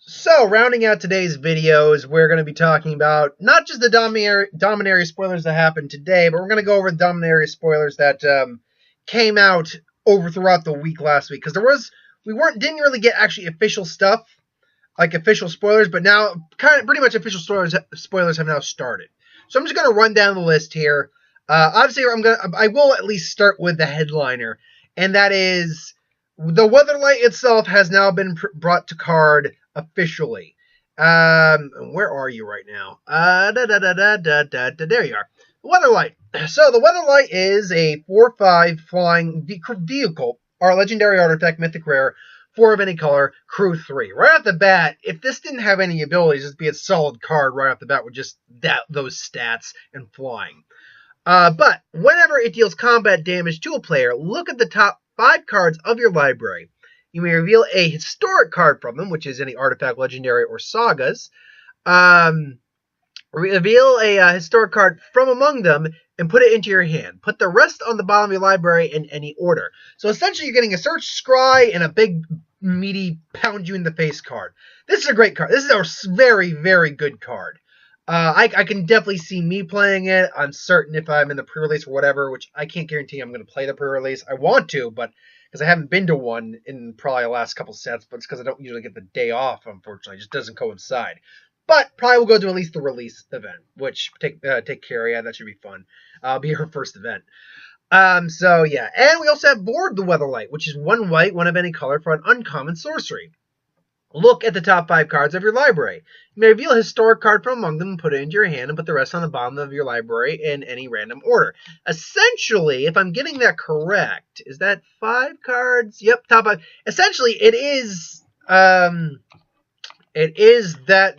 So, rounding out today's videos, we're going to be talking about not just the Dominaria spoilers that happened today, but we're going to go over the Dominaria spoilers that came out throughout the week last week. Because didn't really get actually official stuff, like official spoilers, but now pretty much official spoilers have now started. So I'm just going to run down the list here. Obviously, I will at least start with the headliner, and that is the WeatherLight itself has now been brought to card officially. Where are you right now? There you are. WeatherLight. So the WeatherLight is a 4/5 flying vehicle, or legendary artifact, mythic rare, 4 of any color, crew 3. Right off the bat, if this didn't have any abilities, it'd be a solid card right off the bat with just those stats and flying. But whenever it deals combat damage to a player, look at the top 5 cards of your library. You may reveal a historic card from them, which is any artifact, legendary, or sagas. Reveal a historic card from among them and put it into your hand. Put the rest on the bottom of your library in any order. So essentially you're getting a Search Scry and a big, meaty, pound-you-in-the-face card. This is a great card. This is a very, very good card. I can definitely see me playing it. I'm certain if I'm in the pre-release or whatever, which I can't guarantee I'm going to play the pre-release. I want to, but because I haven't been to one in probably the last couple sets, but it's because I don't usually get the day off, unfortunately. It just doesn't coincide. But probably will go to at least the release event, which take care of. Yeah, that should be fun. Be her first event. So yeah, and we also have Board the WeatherLight, which is 1 white, 1 of any color for an uncommon sorcery. Look at the top 5 cards of your library. You may reveal a historic card from among them and put it into your hand and put the rest on the bottom of your library in any random order. Essentially, if I'm getting that correct, is that 5 cards? Yep, top 5. Essentially, it is that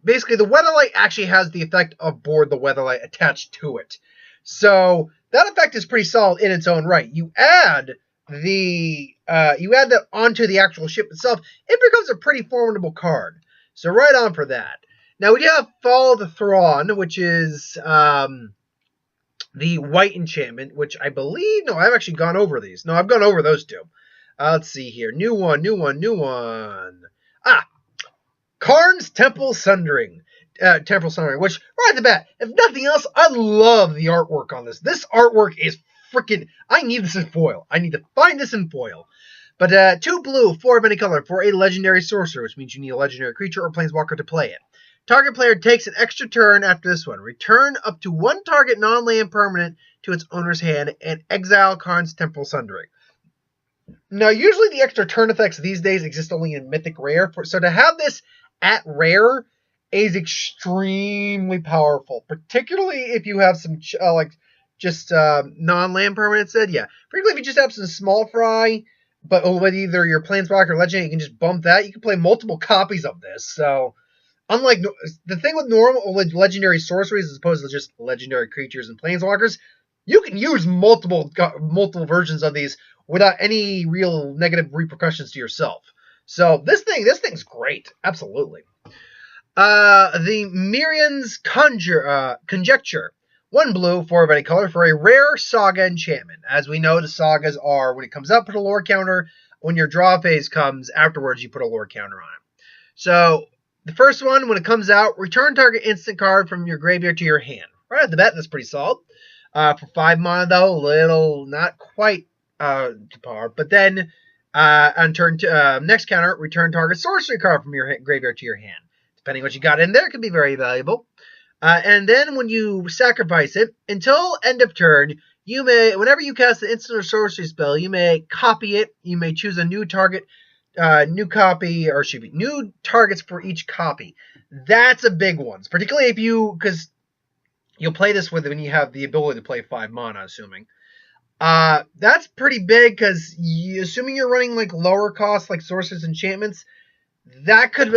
basically the WeatherLight actually has the effect of Board the WeatherLight attached to it. So that effect is pretty solid in its own right. You add that onto the actual ship itself, it becomes a pretty formidable card. So right on for that. Now we do have Follow the Thrawn, which is the white enchantment, which I believe, no, I've actually gone over these. No, I've gone over those two. Let's see here. New one. Karn's Temple Sundering. Which, right at the bat, if nothing else, I love the artwork on this. This artwork is freaking, I need this in foil. I need to find this in foil. But 2 blue, 4 of any color for a legendary sorcerer, which means you need a legendary creature or planeswalker to play it. Target player takes an extra turn after this one. Return up to 1 target non-land permanent to its owner's hand and exile Karn's Temple Sundering. Now, usually the extra turn effects these days exist only in Mythic Rare, so to have this at Rare is extremely powerful, particularly if you have some non-land permanents. Yeah, particularly if you just have some small fry, but with either your planeswalker or legendary, you can just bump that. You can play multiple copies of this. So, unlike the thing with normal legendary sorceries, as opposed to just legendary creatures and planeswalkers, you can use multiple versions of these without any real negative repercussions to yourself. So this thing's great, absolutely. The Miriam's Conjecture. 1 blue, 4 of any color for a rare saga enchantment. As we know, the sagas are, when it comes up, put a lore counter. When your draw phase comes, afterwards, you put a lore counter on it. So, the first one, when it comes out, return target instant card from your graveyard to your hand. Right at the bat, that's pretty solid. For 5 mana, though, little, not quite to par. But then, on turn next counter, return target sorcery card from your graveyard to your hand. Depending on what you got in there, it can be very valuable. And then when you sacrifice it, until end of turn, you may, whenever you cast an instant or sorcery spell, you may copy it. You may choose a new target, new targets for each copy. That's a big one, particularly because you'll play this when you have the ability to play 5 mana, assuming. That's pretty big because assuming you're running like lower cost, like sorcerers, enchantments, that could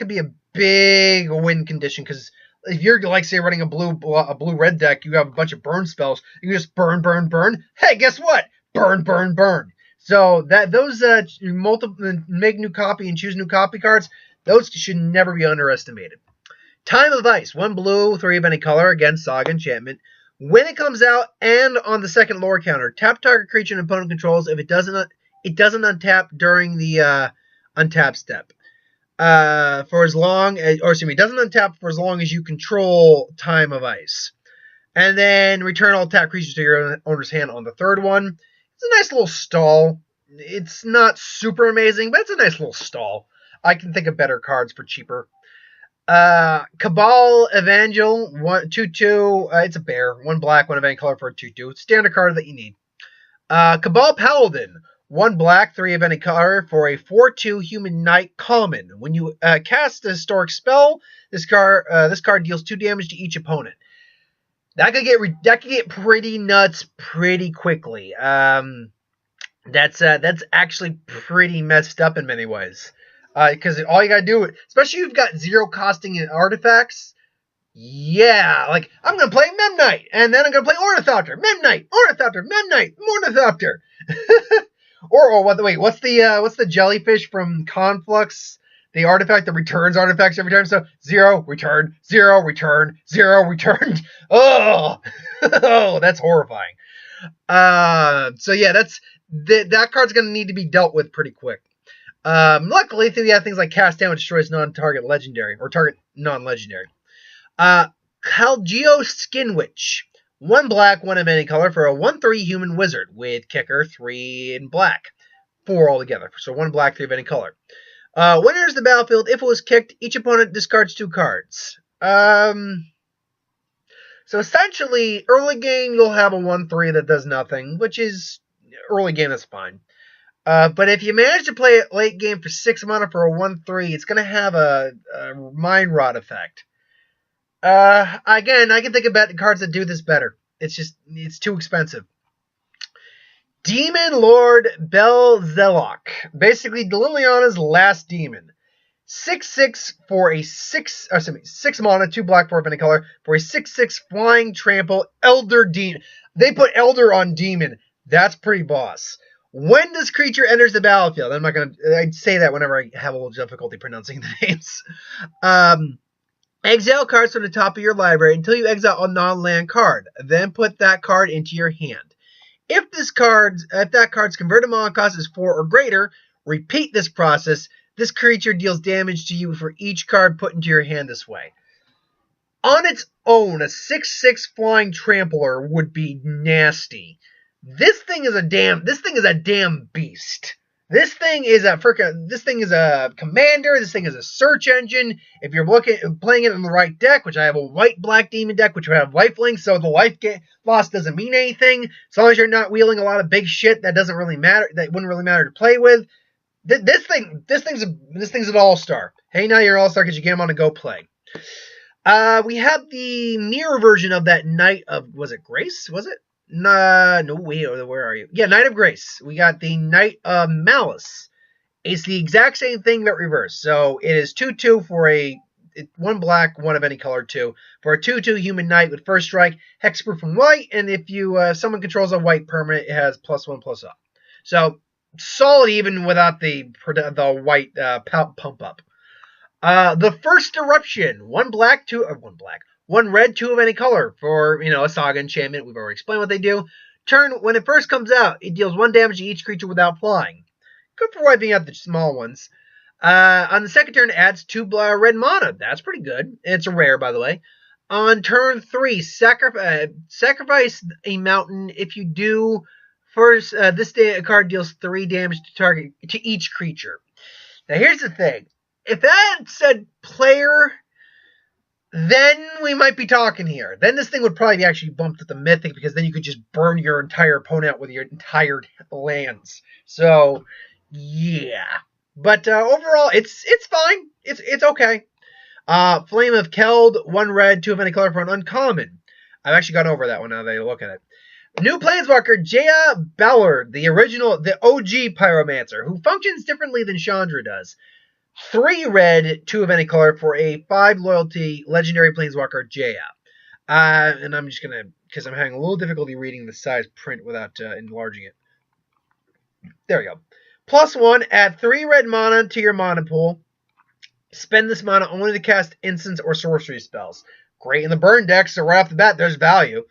be a big win condition, because if you're, like, say, running a blue-red deck, you have a bunch of burn spells, you just burn. Hey, guess what? Burn. So those make new copy and choose new copy cards, those should never be underestimated. Time of Ice, 1 blue, 3 of any color, again, saga enchantment. When it comes out and on the second lore counter, tap target creature and opponent controls. If it doesn't untap during the untap step. For as long as, or excuse me, doesn't untap for as long as you control Time of Ice. And then return all tap creatures to your owner's hand on the third one. It's a nice little stall. It's not super amazing, but it's a nice little stall. I can think of better cards for cheaper. Cabal Evangel, 2/2. It's a bear. 1 black, 1 of any color for a 2/2. Standard card that you need. Cabal Paladin, 1 black, 3 of any color for a 4/2 human knight common. When you cast a historic spell, this card deals 2 damage to each opponent. That could get pretty nuts pretty quickly. That's actually pretty messed up in many ways. Because all you gotta do, especially if you've got 0 costing and artifacts, yeah, like I'm gonna play Memnite, and then I'm gonna play Ornithopter, Memnite, Ornithopter, Memnite, Ornithopter. What's the jellyfish from Conflux? The artifact that returns artifacts every time. So 0 return, 0 return, 0 return. Oh, oh, that's horrifying. So yeah, that card's gonna need to be dealt with pretty quick. Luckily, things like cast damage destroys non-target legendary or target non-legendary. Calgeo Skinwitch, 1 black, 1 of any color for a 1/3 human wizard with kicker 3 in black, 4 altogether. So 1 black, 3 of any color. When it enters the battlefield, if it was kicked, each opponent discards 2 cards. So essentially, early game you'll have a 1/3 that does nothing, which is early game. That's fine. But if you manage to play it late game for 6 mana for a 1/3, it's going to have a Mind Rot effect. Again, I can think about cards that do this better. It's too expensive. Demon Lord Belzelok. Basically, Liliana's last demon. 6/6 for a 6 mana, 2 black, 4 of any color, for a 6/6 flying trample Elder Demon. They put Elder on Demon. That's pretty boss. When this creature enters the battlefield, I'd say that whenever I have a little difficulty pronouncing the names. Exile cards from the top of your library until you exile a non-land card. Then put that card into your hand. If that card's converted mana cost is 4 or greater, repeat this process. This creature deals damage to you for each card put into your hand this way. On its own, a 6/6 flying trampler would be nasty. This thing is a damn beast. This thing is a commander. This thing is a search engine. If you're playing it in the right deck, which I have a white-black demon deck, which would have lifelink, so the life loss doesn't mean anything. As long as you're not wheeling a lot of big shit, that doesn't really matter. That wouldn't really matter to play with. This thing's an all-star. Hey, now you're an all-star because you get him on a go play. We have the mirror version of that Knight of, was it Grace? Was it? No, wait, where are you? Yeah, Knight of Grace. We got the Knight of Malice. It's the exact same thing but reversed. So it is 2/2 for a 1 black, 1 of any color 2 for a 2/2 human knight with first strike, hexproof from white, and if someone controls a white permanent, it has +1/+up. So solid even without the white pump up. The First Eruption, 1 black, 1 red, 2 of any color for, a saga enchantment. We've already explained what they do. When it first comes out, it deals 1 damage to each creature without flying. Good for wiping out the small ones. On the second turn, it adds 2 red mana. That's pretty good. It's a rare, by the way. On turn 3, sacrifice a mountain. If you do, first, this card deals 3 damage to each creature. Now, here's the thing. If that said player, then we might be talking here. Then this thing would probably be actually bumped at the Mythic, because then you could just burn your entire opponent out with your entire lands. So, yeah. But overall, it's fine. It's okay. Flame of Keld, 1 red, 2 of any color for an uncommon. I've actually gone over that one now that I look at it. New Planeswalker, Jaya Ballard, the OG Pyromancer, who functions differently than Chandra does. 3 red, 2 of any color for a 5 loyalty legendary Planeswalker, Jaya. And I'm just going to, because I'm having a little difficulty reading the size print without enlarging it. There we go. +1, add 3 red mana to your mana pool. Spend this mana only to cast instants or sorcery spells. Great in the burn deck, so right off the bat, there's value.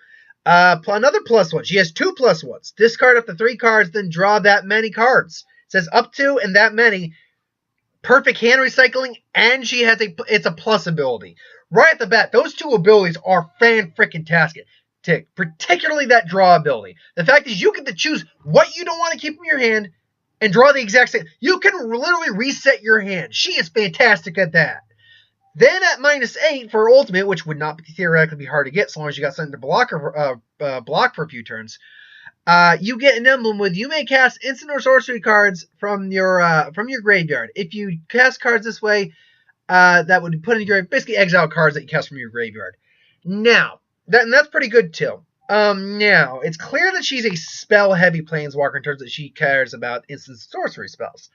Another +1. She has 2 +1s. Discard up to 3 cards, then draw that many cards. It says up to and that many. perfect hand recycling, and she has it's a plus ability. Right at the bat, those two abilities are fan-frickin-tastic. Particularly that draw ability. The fact is you get to choose what you don't want to keep in your hand and draw the exact same. You can literally reset your hand. She is fantastic at that. Then at -8 for ultimate, which would not theoretically be hard to get so long as you got something to block for a few turns, you get an emblem with you may cast instant or sorcery cards from your graveyard. If you cast cards this way, that would put in your basically exile cards that you cast from your graveyard. Now, that's pretty good too. Now, it's clear that she's a spell-heavy planeswalker in terms that she cares about instant sorcery spells.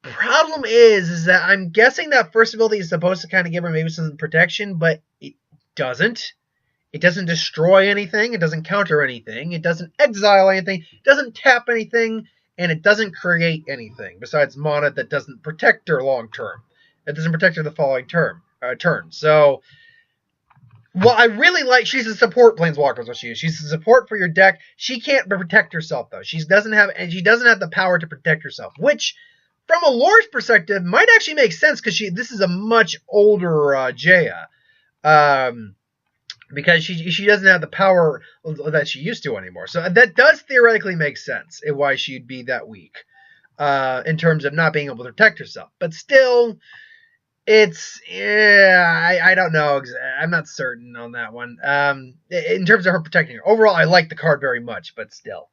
Problem is that I'm guessing that first ability is supposed to kind of give her maybe some protection, but it doesn't. It doesn't destroy anything. It doesn't counter anything. It doesn't exile anything. It doesn't tap anything. And it doesn't create anything besides mana that doesn't protect her long term. It doesn't protect her the following turn. So, well, I really like, she's a support planeswalker is what she is. She's a support for your deck. She can't protect herself though. She doesn't have the power to protect herself, which from a lore's perspective might actually make sense because this is a much older Jaya. Because she doesn't have the power that she used to anymore. So that does theoretically make sense in why she'd be that weak in terms of not being able to protect herself. But still, I don't know. I'm not certain on that one. In terms of her protecting her. Overall, I like the card very much, but still.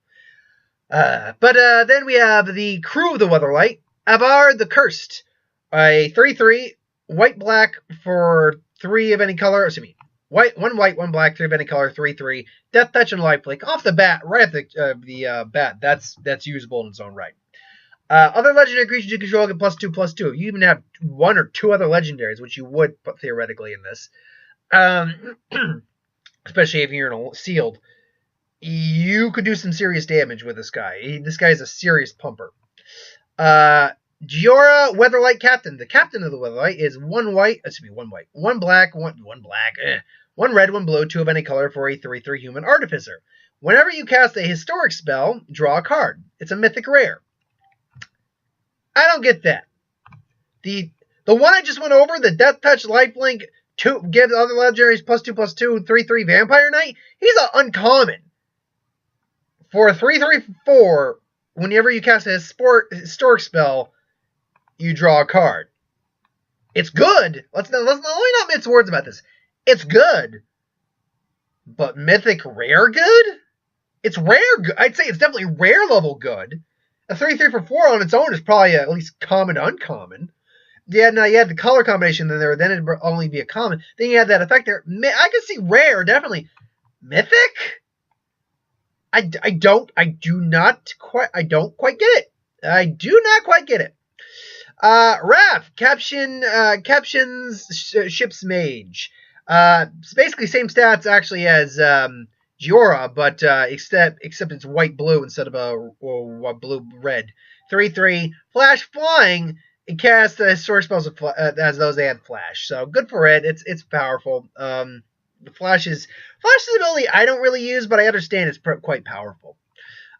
Then we have the crew of the WeatherLight. Avar the Cursed. A 3/3, white-black for 3 of any color. Excuse me. One white, 1 black, 3 of any color, 3/3. Death Touch and Lifelink. Off the bat, right at the bat. That's usable in its own right. Other legendary creatures you control get +2/+2. You even have 1 or 2 other legendaries, which you would put theoretically in this. Especially if you're in a sealed. You could do some serious damage with this guy. This guy is a serious pumper. Jaya WeatherLight Captain. The captain of the WeatherLight is 1 white, 1 black, 1 red, 1 blue, 2 of any color for a 3/3 human artificer. Whenever you cast a historic spell, draw a card. It's a mythic rare. I don't get that. The one I just went over, the Death Touch Lifelink, gives other legendaries +2/+2, 3/3 Vampire Knight. He's an uncommon. For a 3/3/4, whenever you cast a historic spell, you draw a card. It's good. Let's not mince words about this. It's good. But mythic rare good? It's rare good. I'd say it's definitely rare level good. A 3/3/4 on its own is probably at least common to uncommon. Yeah, now you had the color combination in there, then it'd only be a common. Then you had that effect there. I can see rare, definitely. Mythic? I don't quite get it. I do not quite get it. Raph, captions ship's mage. It's basically same stats actually as Giora, but except it's white blue instead of a blue red. 3/3 flash flying. It casts historic spells as those they had flash. So good for it. It's powerful. The Flash's ability I don't really use, but I understand it's quite powerful.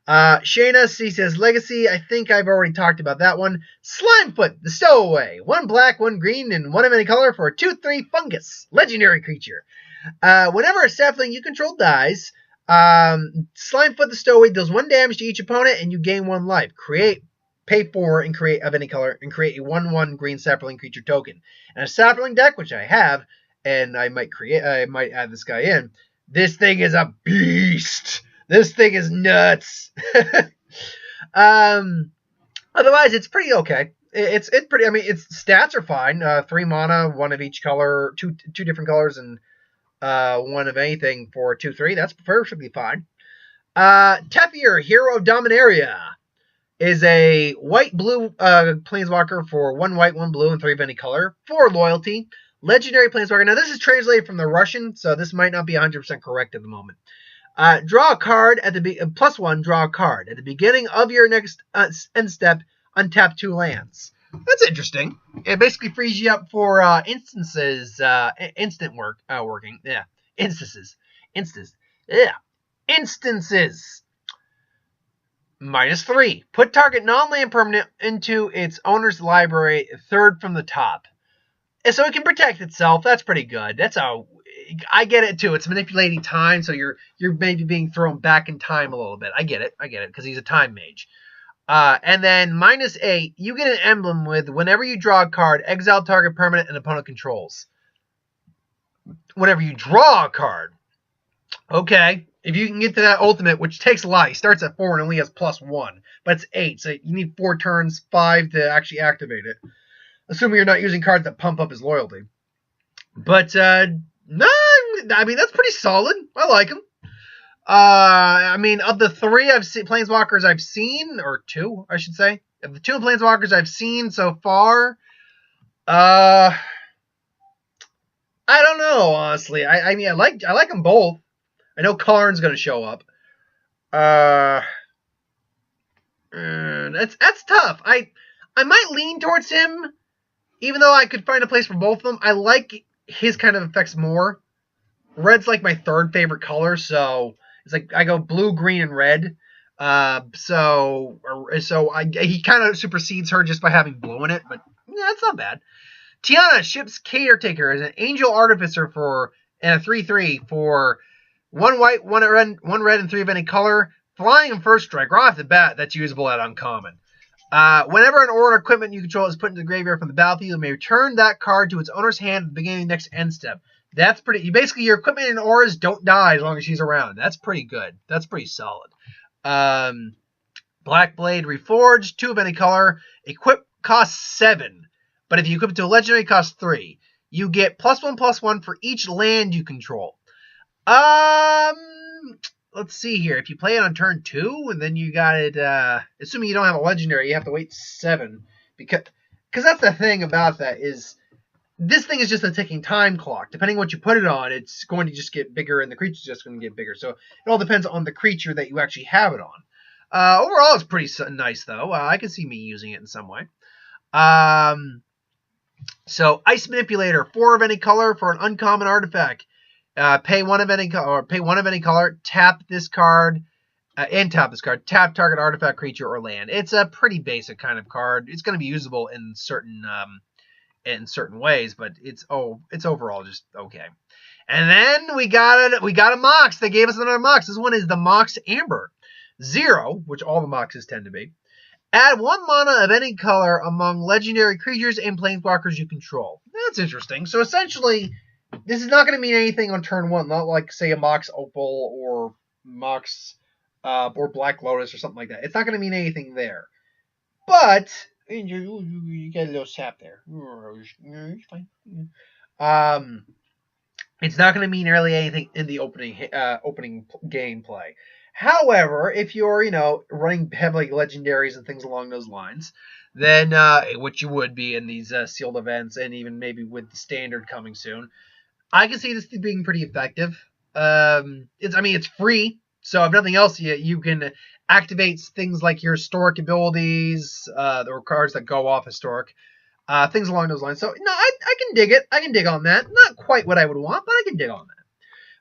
Shayna, she says Legacy. I think I've already talked about that one. Slimefoot, the Stowaway. 1 black, 1 green, and 1 of any color for a 2/3 fungus. Legendary creature. Whenever a sapling you control dies, Slimefoot, the Stowaway deals 1 damage to each opponent, and you gain 1 life. Pay 4 and create of any color, and create a 1/1 green sapling creature token. And a sapling deck, which I have, and I might add this guy in. This thing is a beast. This thing is nuts. Otherwise, it's pretty okay. It's pretty. I mean, its stats are fine. 3 mana, 1 of each color, two different colors, and 1 of anything for 2/3. That's perfectly fine. Teferi, Hero of Dominaria, is a white-blue planeswalker for 1 white, 1 blue, and 3 of any color. 4 loyalty. Legendary planeswalker. Now, this is translated from the Russian, so this might not be 100% correct at the moment. Draw a card at the +1. Draw a card at the beginning of your next end step. Untap 2 lands. That's interesting. It basically frees you up for instances, working. Yeah, instances. Yeah, instances. -3. Put target non-land permanent into its owner's library, third from the top. So it can protect itself. That's pretty good. I get it too. It's manipulating time, so you're maybe being thrown back in time a little bit. I get it, because he's a time mage. And then -8, you get an emblem with whenever you draw a card, exile target permanent and opponent controls. Whenever you draw a card. Okay. If you can get to that ultimate, which takes a lot. He starts at 4 and only has +1. But it's 8, so you need 4 turns, 5 to actually activate it. Assuming you're not using cards that pump up his loyalty. But, no, I mean, that's pretty solid. I like him. I mean, of the 3 Planeswalkers I've seen, or 2, I should say, of the 2 Planeswalkers I've seen so far, I don't know, honestly. I mean, I like them both. I know Karn's going to show up. That's tough. I might lean towards him, even though I could find a place for both of them. I like his kind of effects more. Red's like my 3rd favorite color, so it's like I go blue, green, and red. He kind of supersedes her just by having blue in it, but yeah, that's not bad. Tiana, ship's caretaker, is an angel artificer and a 3/3 for 1 white, 1 red, and 3 of any color. Flying and first strike. Right off the bat, that's usable at uncommon. Whenever an aura or equipment you control is put into the graveyard from the battlefield, you may return that card to its owner's hand at the beginning of the next end step. That's pretty. Basically, your equipment and auras don't die as long as she's around. That's pretty good. That's pretty solid. Black Blade Reforged, 2 of any color. Equip costs 7, but if you equip it to a legendary, it costs 3. You get +1/+1 for each land you control. Let's see here. If you play it on turn 2, and then you got it, assuming you don't have a legendary, you have to wait 7. Because that's the thing about that is, this thing is just a ticking time clock. Depending on what you put it on, it's going to just get bigger, and the creature's just going to get bigger. So it all depends on the creature that you actually have it on. Overall, it's pretty nice, though. I can see me using it in some way. So Ice Manipulator, 4 of any color for an uncommon artifact. Pay one of any color. Tap this card, and tap this card. Tap target artifact, creature, or land. It's a pretty basic kind of card. It's going to be usable in certain ways, but it's overall just okay. And then we got a Mox. They gave us another Mox. This one is the Mox Amber 0, which all the Moxes tend to be. Add 1 mana of any color among legendary creatures and planeswalkers you control. That's interesting. So essentially, this is not going to mean anything on turn 1. Not like, say, a Mox Opal or Mox or Black Lotus or something like that. It's not going to mean anything there. But you get a little sap there. It's fine. It's not going to mean really anything in the opening gameplay. However, if you're, running heavily legendaries and things along those lines, then, which you would be in these sealed events, and even maybe with the standard coming soon, I can see this being pretty effective. It's free, so if nothing else, you can activate things like your historic abilities, or cards that go off historic, things along those lines. So, no, I can dig it. I can dig on that. Not quite what I would want, but I can dig on that.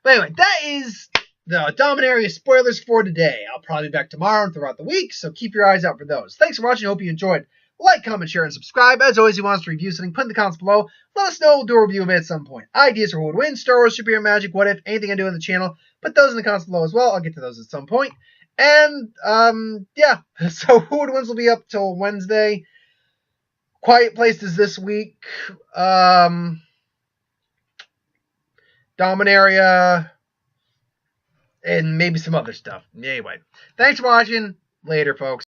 But anyway, that is the Dominaria spoilers for today. I'll probably be back tomorrow and throughout the week, so keep your eyes out for those. Thanks for watching. I hope you enjoyed. Like, comment, share, and subscribe. As always, if you want us to review something, put in the comments below. Let us know. We'll do a review of it at some point. Ideas for who would win, Star Wars, Superhero Magic, what if, anything I do on the channel, put those in the comments below as well. I'll get to those at some point. And, yeah. So, who would wins will be up till Wednesday. Quiet Places this week. Dominaria. And maybe some other stuff. Anyway, thanks for watching. Later, folks.